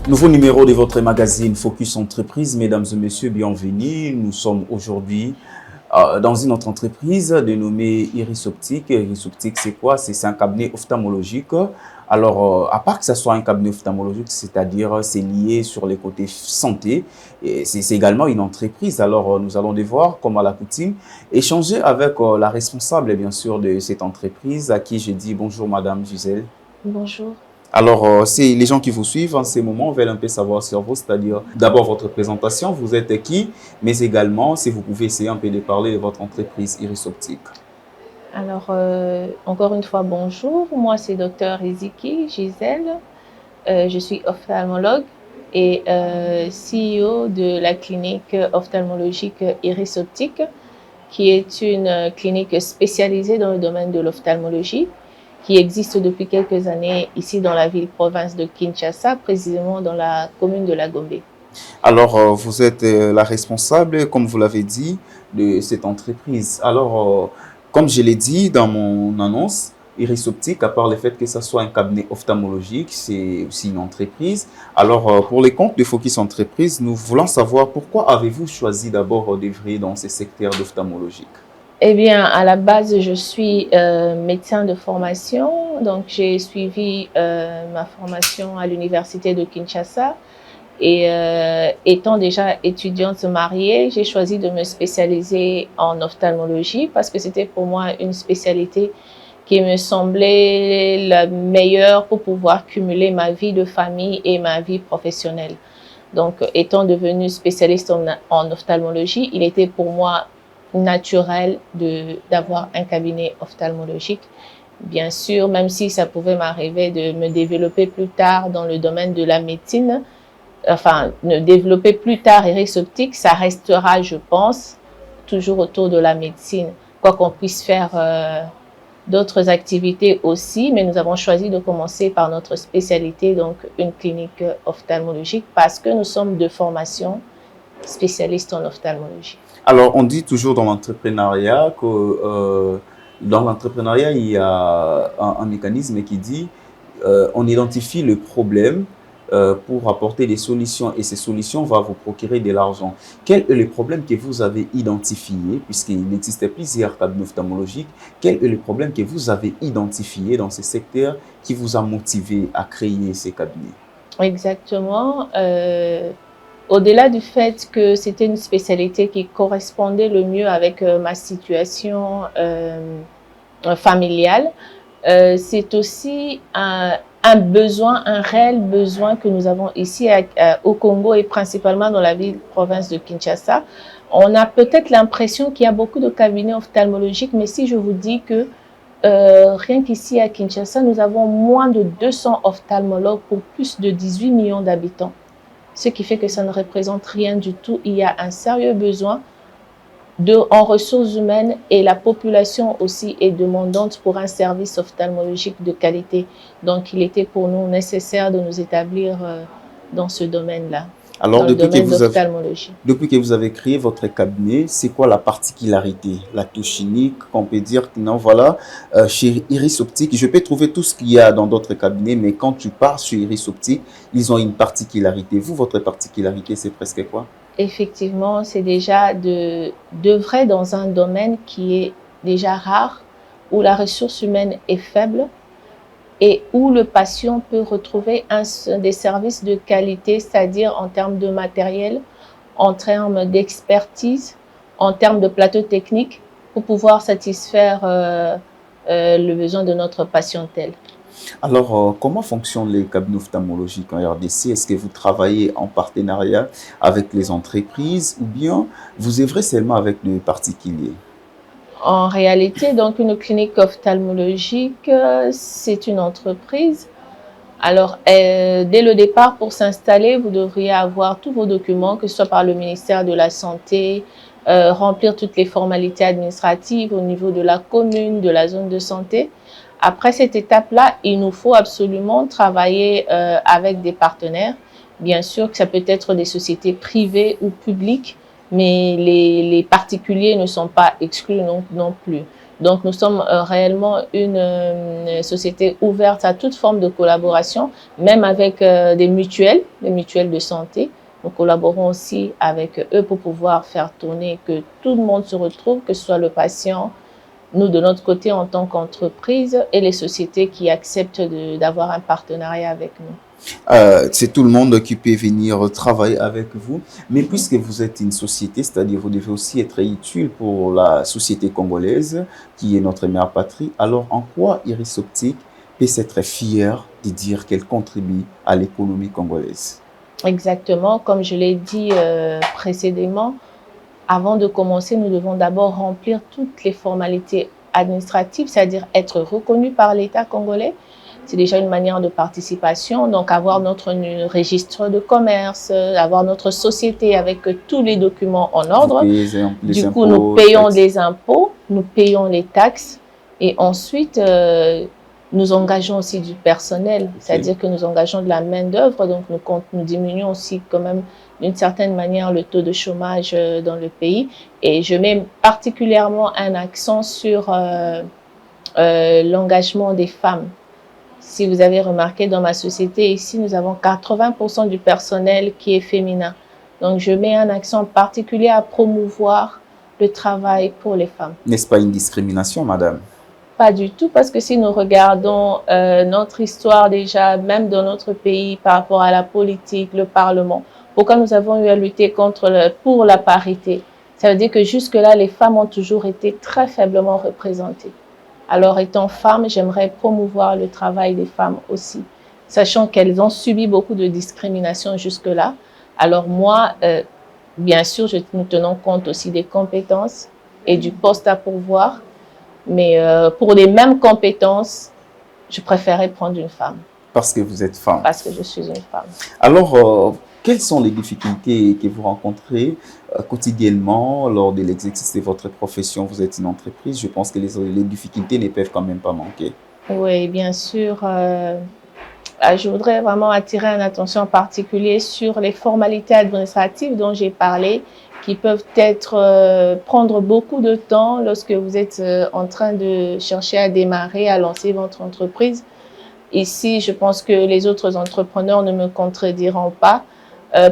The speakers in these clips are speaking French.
Nouveau numéro de votre magazine Focus Entreprise. Mesdames et messieurs, bienvenue. Nous sommes aujourd'hui dans une autre entreprise dénommée Iris Optique. Iris Optique, c'est quoi? C'est un cabinet ophtalmologique. Alors, à part que ce soit un cabinet ophtalmologique, c'est-à-dire c'est lié sur les côtés santé, et c'est également une entreprise. Alors, nous allons devoir, comme à la coutume, échanger avec la responsable, bien sûr, de cette entreprise, à qui je dis bonjour, Madame Gisèle. Bonjour. Alors, c'est les gens qui vous suivent en ces moments veulent un peu savoir sur vous, c'est-à-dire d'abord votre présentation, vous êtes qui, mais également si vous pouvez essayer un peu de parler de votre entreprise Iris Optique. Alors, encore une fois, bonjour. Moi, c'est Dr Eziki Gisèle. Je suis ophtalmologue et CEO de la clinique ophtalmologique Iris Optique, qui est une clinique spécialisée dans le domaine de l'ophtalmologie, qui existe depuis quelques années ici dans la ville-province de Kinshasa, précisément dans la commune de La Gombe. Alors, vous êtes la responsable, comme vous l'avez dit, de cette entreprise. Alors, comme je l'ai dit dans mon annonce, Iris Optique, à part le fait que ce soit un cabinet ophtalmologique, c'est aussi une entreprise. Alors, pour les comptes de Focus Entreprise, nous voulons savoir pourquoi avez-vous choisi d'abord d'œuvrer dans ce secteur d'ophtalmologique? Eh bien, à la base, je suis médecin de formation, donc j'ai suivi ma formation à l'université de Kinshasa et étant déjà étudiante mariée, j'ai choisi de me spécialiser en ophtalmologie parce que c'était pour moi une spécialité qui me semblait la meilleure pour pouvoir cumuler ma vie de famille et ma vie professionnelle. Donc, étant devenue spécialiste en ophtalmologie, il était pour moi naturel d'avoir un cabinet ophtalmologique. Bien sûr, même si ça pouvait m'arriver de me développer plus tard dans le domaine de la médecine, enfin, me développer plus tard Iris Optique, ça restera, je pense, toujours autour de la médecine, quoi qu'on puisse faire d'autres activités aussi, mais nous avons choisi de commencer par notre spécialité, donc une clinique ophtalmologique, parce que nous sommes de formation spécialistes en ophtalmologie. Alors, on dit toujours dans l'entrepreneuriat que dans l'entrepreneuriat, il y a un mécanisme qui dit on identifie le problème pour apporter des solutions et ces solutions vont vous procurer de l'argent. Quel est le problème que vous avez identifié, puisqu'il existe plusieurs cabinets ophtalmologiques, quel est le problème que vous avez identifié dans ce secteur qui vous a motivé à créer ces cabinets? Exactement. Au-delà du fait que c'était une spécialité qui correspondait le mieux avec ma situation familiale, c'est aussi un besoin, un réel besoin que nous avons ici au Congo et principalement dans la ville-province de Kinshasa. On a peut-être l'impression qu'il y a beaucoup de cabinets ophtalmologiques, mais si je vous dis que rien qu'ici à Kinshasa, nous avons moins de 200 ophtalmologues pour plus de 18 millions d'habitants. Ce qui fait que ça ne représente rien du tout. Il y a un sérieux besoin en ressources humaines et la population aussi est demandante pour un service ophtalmologique de qualité. Donc, il était pour nous nécessaire de nous établir dans ce domaine-là, Alors, dans le domaine d'ophtalmologie. Depuis que vous avez créé votre cabinet, c'est quoi la particularité, la touche unique qu'on peut dire que non, voilà, chez Iris Optique, je peux trouver tout ce qu'il y a dans d'autres cabinets, mais quand tu pars chez Iris Optique, ils ont une particularité. Vous, votre particularité, c'est presque quoi? Effectivement, c'est déjà d'œuvrer dans un domaine qui est déjà rare, où la ressource humaine est faible et où le patient peut retrouver des services de qualité, c'est-à-dire en termes de matériel, en termes d'expertise, en termes de plateau technique, pour pouvoir satisfaire le besoin de notre patientèle. Alors, comment fonctionnent les cabinets ophtalmologiques en RDC? Est-ce que vous travaillez en partenariat avec les entreprises ou bien vous œuvrez seulement avec des particuliers? En réalité, donc, une clinique ophtalmologique, c'est une entreprise Alors, dès le départ, pour s'installer, vous devriez avoir tous vos documents, que ce soit par le ministère de la Santé, remplir toutes les formalités administratives au niveau de la commune, de la zone de santé. Après cette étape-là, il nous faut absolument travailler avec des partenaires. Bien sûr que ça peut être des sociétés privées ou publiques, mais les particuliers ne sont pas exclus non plus. Donc, nous sommes réellement une société ouverte à toute forme de collaboration, même avec des mutuelles de santé. Nous collaborons aussi avec eux pour pouvoir faire tourner, que tout le monde se retrouve, que ce soit le patient, nous de notre côté en tant qu'entreprise et les sociétés qui acceptent d'avoir un partenariat avec nous. C'est tout le monde qui peut venir travailler avec vous. Mais puisque vous êtes une société, c'est-à-dire vous devez aussi être utile pour la société congolaise, qui est notre mère patrie, alors en quoi Iris Optique peut s'être fière de dire qu'elle contribue à l'économie congolaise? Exactement, comme je l'ai dit précédemment, avant de commencer, nous devons d'abord remplir toutes les formalités administratives, c'est-à-dire être reconnu par l'État congolais. C'est déjà une manière de participation, donc avoir notre registre de commerce, avoir notre société avec tous les documents en ordre. Du coup, nous payons des impôts, nous payons les taxes et ensuite, nous engageons aussi du personnel, c'est-à-dire que nous engageons de la main-d'œuvre, donc nous diminuons aussi quand même d'une certaine manière le taux de chômage dans le pays. Et je mets particulièrement un accent sur l'engagement des femmes. Si vous avez remarqué, dans ma société ici, nous avons 80% du personnel qui est féminin. Donc, je mets un accent particulier à promouvoir le travail pour les femmes. N'est-ce pas une discrimination, madame? Pas du tout, parce que si nous regardons notre histoire déjà, même dans notre pays, par rapport à la politique, le Parlement, pourquoi nous avons eu à lutter pour la parité? Ça veut dire que jusque-là, les femmes ont toujours été très faiblement représentées. Alors, étant femme, j'aimerais promouvoir le travail des femmes aussi, sachant qu'elles ont subi beaucoup de discrimination jusque-là. Alors moi, bien sûr, nous tenons compte aussi des compétences et du poste à pourvoir, mais pour les mêmes compétences, je préférais prendre une femme. Parce que vous êtes femme. Parce que je suis une femme. Alors, quelles sont les difficultés que vous rencontrez quotidiennement lors de l'exercice de votre profession? Vous êtes une entreprise, je pense que les difficultés ne peuvent quand même pas manquer. Oui, bien sûr. Je voudrais vraiment attirer une attention particulière sur les formalités administratives dont j'ai parlé, qui peuvent prendre beaucoup de temps lorsque vous êtes en train de chercher à démarrer, à lancer votre entreprise. Ici, je pense que les autres entrepreneurs ne me contrediront pas.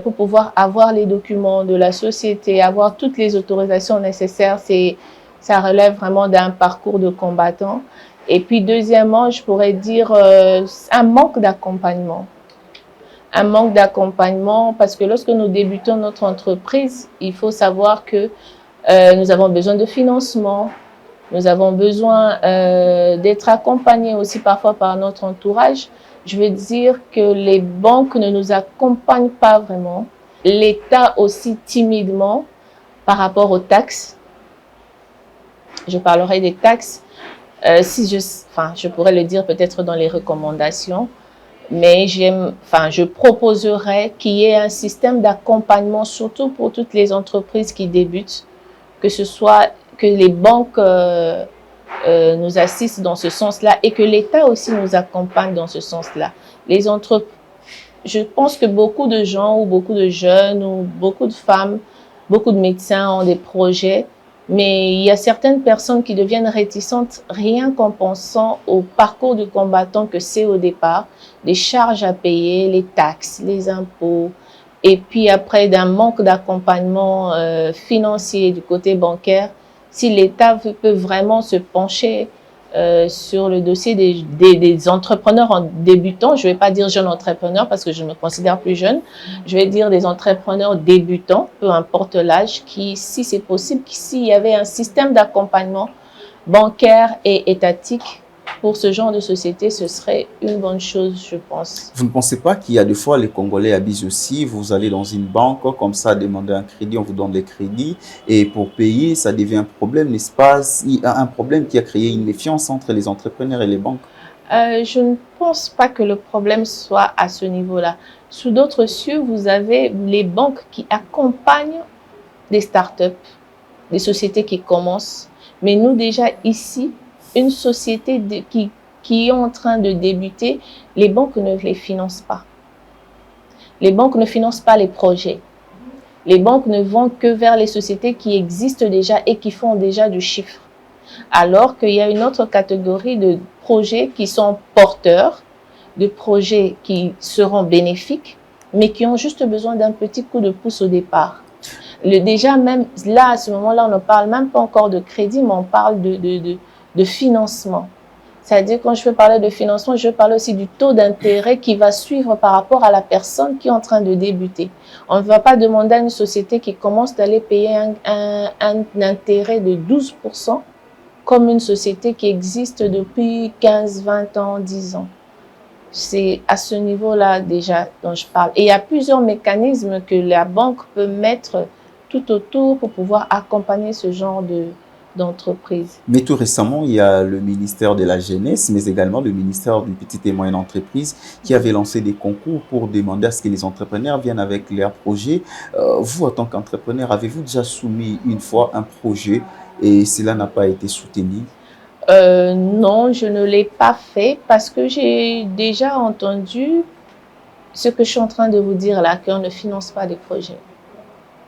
Pour pouvoir avoir les documents de la société, avoir toutes les autorisations nécessaires, ça relève vraiment d'un parcours de combattant. Et puis, deuxièmement, je pourrais dire un manque d'accompagnement. Un manque d'accompagnement parce que lorsque nous débutons notre entreprise, il faut savoir que nous avons besoin de financement, nous avons besoin d'être accompagnés aussi parfois par notre entourage. Je veux dire que les banques ne nous accompagnent pas vraiment. L'État aussi timidement par rapport aux taxes. Je parlerai des taxes. Je pourrais le dire peut-être dans les recommandations, mais je proposerais qu'il y ait un système d'accompagnement, surtout pour toutes les entreprises qui débutent, que ce soit que les banques nous assistent dans ce sens-là et que l'État aussi nous accompagne dans ce sens-là. Je pense que beaucoup de gens ou beaucoup de jeunes ou beaucoup de femmes, beaucoup de médecins ont des projets, mais il y a certaines personnes qui deviennent réticentes rien qu'en pensant au parcours du combattant que c'est au départ, les charges à payer, les taxes, les impôts, et puis après d'un manque d'accompagnement financier du côté bancaire. Si l'État peut vraiment se pencher sur le dossier des entrepreneurs en débutant, je ne vais pas dire jeunes entrepreneurs parce que je me considère plus jeune, je vais dire des entrepreneurs débutants, peu importe l'âge, qui, si c'est possible, s'il y avait un système d'accompagnement bancaire et étatique pour ce genre de société, ce serait une bonne chose, je pense. Vous ne pensez pas qu'il y a des fois les Congolais abusent aussi? Vous allez dans une banque comme ça, demander un crédit, on vous donne des crédits et pour payer, ça devient un problème, n'est-ce pas? Il y a un problème qui a créé une méfiance entre les entrepreneurs et les banques. Je ne pense pas que le problème soit à ce niveau-là. Sous d'autres cieux, vous avez les banques qui accompagnent des startups, des sociétés qui commencent. Mais nous, déjà ici, une société qui est en train de débuter, les banques ne les financent pas. Les banques ne financent pas les projets. Les banques ne vont que vers les sociétés qui existent déjà et qui font déjà du chiffre. Alors qu'il y a une autre catégorie de projets qui sont porteurs, de projets qui seront bénéfiques, mais qui ont juste besoin d'un petit coup de pouce au départ. Déjà, même là, à ce moment-là, on ne parle même pas encore de crédit, mais on parle de financement. C'est-à-dire, quand je veux parler de financement, je veux parler aussi du taux d'intérêt qui va suivre par rapport à la personne qui est en train de débuter. On ne va pas demander à une société qui commence d'aller payer un intérêt de 12%, comme une société qui existe depuis 15, 20 ans, 10 ans. C'est à ce niveau-là déjà dont je parle. Et il y a plusieurs mécanismes que la banque peut mettre tout autour pour pouvoir accompagner ce genre d'entreprise. Mais tout récemment, il y a le ministère de la Jeunesse, mais également le ministère du Petit et Moyen Entreprise qui avait lancé des concours pour demander à ce que les entrepreneurs viennent avec leurs projets. Vous, en tant qu'entrepreneur, avez-vous déjà soumis une fois un projet et cela n'a pas été soutenu? Non, je ne l'ai pas fait parce que j'ai déjà entendu ce que je suis en train de vous dire là, qu'on ne finance pas des projets.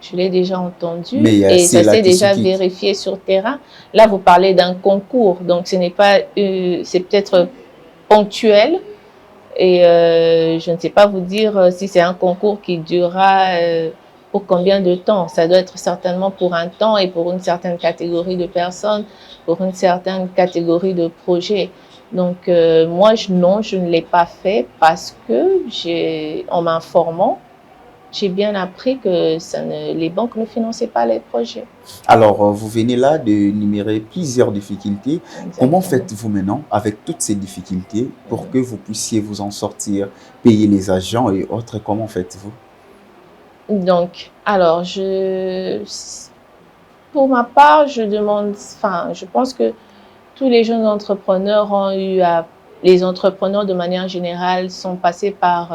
Je l'ai déjà entendu et ça s'est déjà vérifié sur terrain. Là, vous parlez d'un concours, donc ce n'est pas, c'est peut-être ponctuel et je ne sais pas vous dire si c'est un concours qui durera pour combien de temps. Ça doit être certainement pour un temps et pour une certaine catégorie de personnes, pour une certaine catégorie de projets. Donc moi, non, je ne l'ai pas fait parce que en m'informant, j'ai bien appris que les banques ne finançaient pas les projets. Alors, vous venez là de numérer plusieurs difficultés. Exactement. Comment faites-vous maintenant avec toutes ces difficultés pour que vous puissiez vous en sortir, payer les agents et autres? Comment faites-vous? Donc, alors, pour ma part, je pense que tous les jeunes entrepreneurs les entrepreneurs de manière générale sont passés par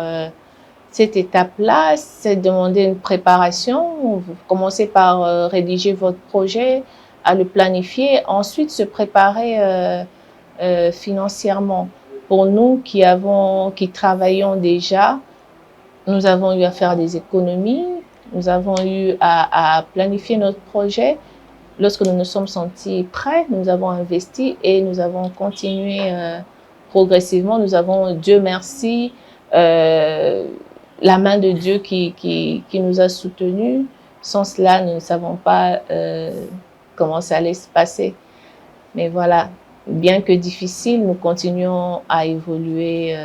cette étape-là, c'est demander une préparation. Vous commencez par rédiger votre projet, à le planifier, ensuite se préparer financièrement. Pour nous qui travaillons déjà, nous avons eu à faire des économies, nous avons eu à planifier notre projet. Lorsque nous nous sommes sentis prêts, nous avons investi et nous avons continué progressivement. Nous avons, Dieu merci, la main de Dieu qui nous a soutenus. Sans cela, nous ne savons pas comment ça allait se passer. Mais voilà, bien que difficile, nous continuons à évoluer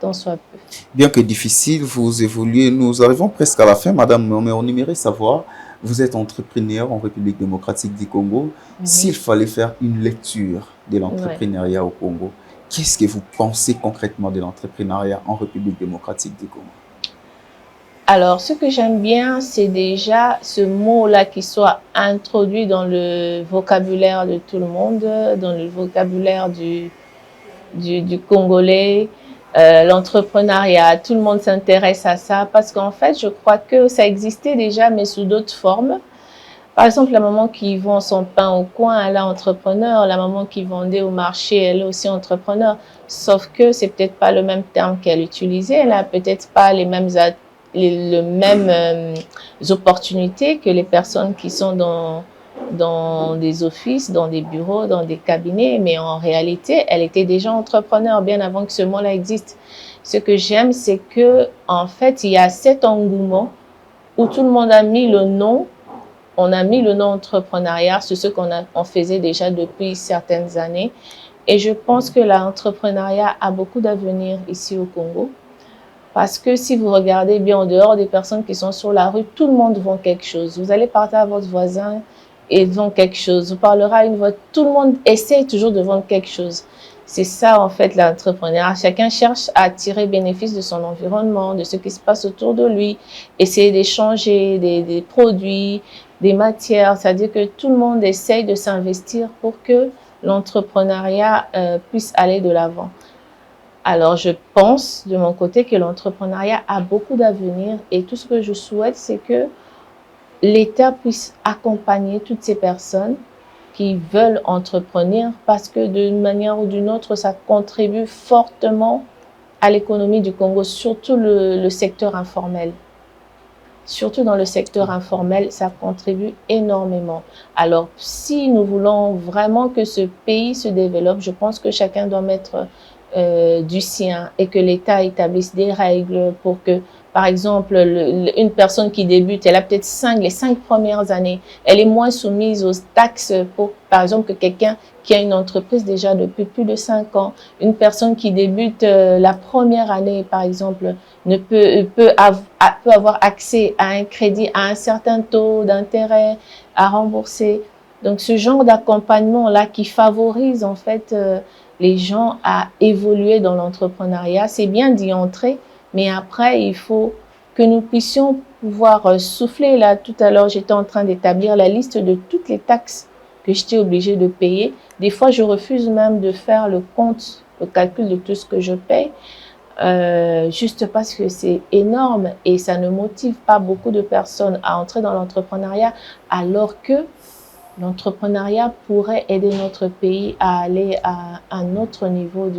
tant soit peu. Bien que difficile, vous évoluez. Nous arrivons presque à la fin, madame, mais on aimerait savoir, vous êtes entrepreneur en République démocratique du Congo. S'il fallait faire une lecture de l'entrepreneuriat au Congo, qu'est-ce que vous pensez concrètement de l'entrepreneuriat en République démocratique du Congo? Alors, ce que j'aime bien, c'est déjà ce mot-là qui soit introduit dans le vocabulaire de tout le monde, dans le vocabulaire du Congolais. L'entrepreneuriat, tout le monde s'intéresse à ça parce qu'en fait, je crois que ça existait déjà, mais sous d'autres formes. Par exemple, la maman qui vend son pain au coin, elle est entrepreneur. La maman qui vendait au marché, elle est aussi entrepreneur. Sauf que c'est peut-être pas le même terme qu'elle utilisait. Elle a peut-être pas les mêmes opportunités que les personnes qui sont dans des offices, dans des bureaux, dans des cabinets, mais en réalité, elle était déjà entrepreneur bien avant que ce mot-là existe. Ce que j'aime, c'est que en fait, il y a cet engouement où tout le monde a mis le nom, on a mis le nom entrepreneuriat, c'est ce qu'on faisait déjà depuis certaines années. Et je pense que l'entrepreneuriat a beaucoup d'avenir ici au Congo. Parce que si vous regardez bien en dehors des personnes qui sont sur la rue, tout le monde vend quelque chose. Vous allez parler à votre voisin et vend quelque chose. Vous parlerez à une voix, tout le monde essaye toujours de vendre quelque chose. C'est ça en fait l'entrepreneuriat. Chacun cherche à tirer bénéfice de son environnement, de ce qui se passe autour de lui, essayer d'échanger des produits, des matières. C'est-à-dire que tout le monde essaye de s'investir pour que l'entrepreneuriat puisse aller de l'avant. Alors, je pense de mon côté que l'entrepreneuriat a beaucoup d'avenir et tout ce que je souhaite, c'est que l'État puisse accompagner toutes ces personnes qui veulent entreprendre parce que d'une manière ou d'une autre, ça contribue fortement à l'économie du Congo, surtout le secteur informel. Surtout dans le secteur informel, ça contribue énormément. Alors, si nous voulons vraiment que ce pays se développe, je pense que chacun doit mettre du sien et que l'État établisse des règles pour que, par exemple, une personne qui débute, elle a peut-être les 5 premières années, elle est moins soumise aux taxes, par exemple, que quelqu'un qui a une entreprise déjà depuis plus de 5 ans. Une personne qui débute la première année, par exemple, peut avoir accès à un crédit à un certain taux d'intérêt à rembourser. Donc, ce genre d'accompagnement-là qui favorise en fait les gens à évoluer dans l'entrepreneuriat, c'est bien d'y entrer, mais après, il faut que nous puissions pouvoir souffler. Là, tout à l'heure, j'étais en train d'établir la liste de toutes les taxes que j'étais obligée de payer. Des fois, je refuse même de faire le calcul de tout ce que je paye, juste parce que c'est énorme et ça ne motive pas beaucoup de personnes à entrer dans l'entrepreneuriat, alors que l'entrepreneuriat pourrait aider notre pays à aller à un autre niveau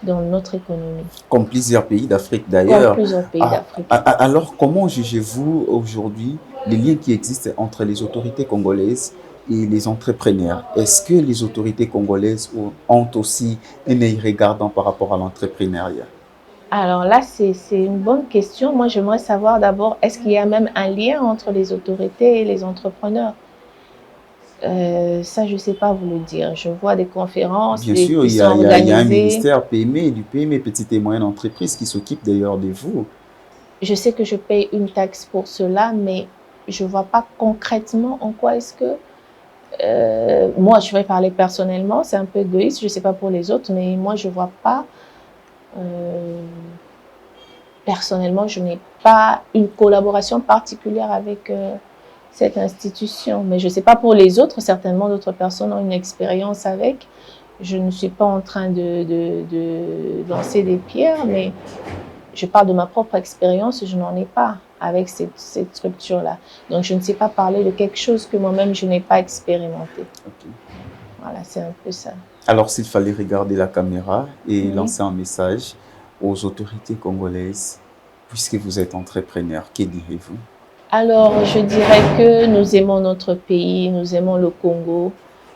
dans notre économie. Comme plusieurs pays d'Afrique d'ailleurs. Comme plusieurs pays d'Afrique. Alors, comment jugez-vous aujourd'hui les liens qui existent entre les autorités congolaises et les entrepreneurs? Est-ce que les autorités congolaises ont aussi un œil regardant par rapport à l'entrepreneuriat? Alors là, c'est une bonne question. Moi, j'aimerais savoir d'abord, est-ce qu'il y a même un lien entre les autorités et les entrepreneurs? Ça, je ne sais pas vous le dire. Je vois des conférences. Bien sûr, il y a un ministère PME, du PME, Petite et Moyenne Entreprise, qui s'occupe d'ailleurs de vous. Je sais que je paye une taxe pour cela, mais je ne vois pas concrètement en quoi est-ce que... moi, je vais parler personnellement, c'est un peu égoïste, je ne sais pas pour les autres, mais moi, je ne vois pas... personnellement, je n'ai pas une collaboration particulière avec... cette institution. Mais je ne sais pas pour les autres, certainement d'autres personnes ont une expérience avec. Je ne suis pas en train de lancer des pierres, mais je parle de ma propre expérience, je n'en ai pas avec cette structure-là. Donc, je ne sais pas parler de quelque chose que moi-même, je n'ai pas expérimenté. Okay. Voilà, c'est un peu ça. Alors, s'il fallait regarder la caméra et lancer un message aux autorités congolaises, puisque vous êtes entrepreneur, que direz-vous? Alors, je dirais que nous aimons notre pays, nous aimons le Congo,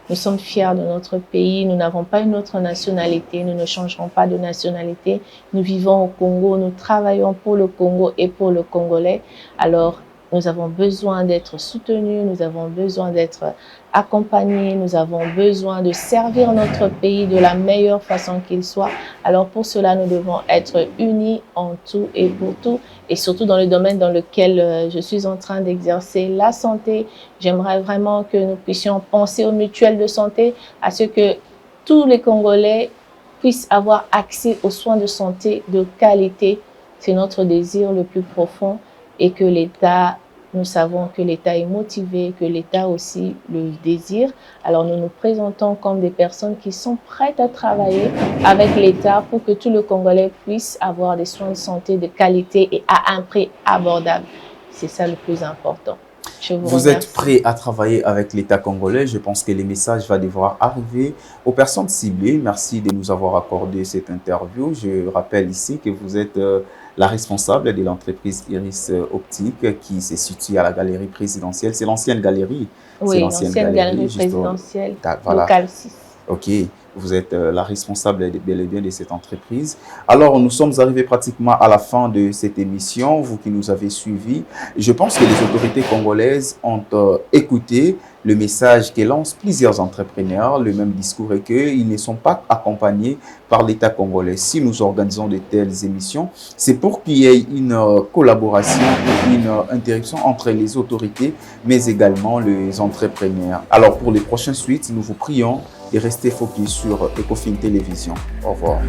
nous sommes fiers de notre pays, nous n'avons pas une autre nationalité, nous ne changerons pas de nationalité, nous vivons au Congo, nous travaillons pour le Congo et pour le Congolais. Alors, nous avons besoin d'être soutenus, nous avons besoin d'être accompagnés, nous avons besoin de servir notre pays de la meilleure façon qu'il soit. Alors pour cela, nous devons être unis en tout et pour tout, et surtout dans le domaine dans lequel je suis en train d'exercer, la santé. J'aimerais vraiment que nous puissions penser aux mutuelles de santé, à ce que tous les Congolais puissent avoir accès aux soins de santé de qualité. C'est notre désir le plus profond. Et que l'État, nous savons que l'État est motivé, que l'État aussi le désire. Alors nous nous présentons comme des personnes qui sont prêtes à travailler avec l'État pour que tout le Congolais puisse avoir des soins de santé de qualité et à un prix abordable. C'est ça le plus important. Vous êtes prêt à travailler avec l'État congolais. Je pense que le message va devoir arriver aux personnes ciblées. Merci de nous avoir accordé cette interview. Je rappelle ici que vous êtes la responsable de l'entreprise Iris Optique qui se situe à la galerie présidentielle. C'est l'ancienne galerie. Oui, l'ancienne galerie présidentielle, voilà. Local 6. Ok, vous êtes la responsable bel et bien de cette entreprise. Alors, nous sommes arrivés pratiquement à la fin de cette émission, vous qui nous avez suivis. Je pense que les autorités congolaises ont écouté le message que lancent plusieurs entrepreneurs. Le même discours est qu'ils ne sont pas accompagnés par l'État congolais. Si nous organisons de telles émissions, c'est pour qu'il y ait une collaboration, une interaction entre les autorités, mais également les entrepreneurs. Alors, pour les prochaines suites, nous vous prions et restez focus sur Ecofin Télévision. Au revoir.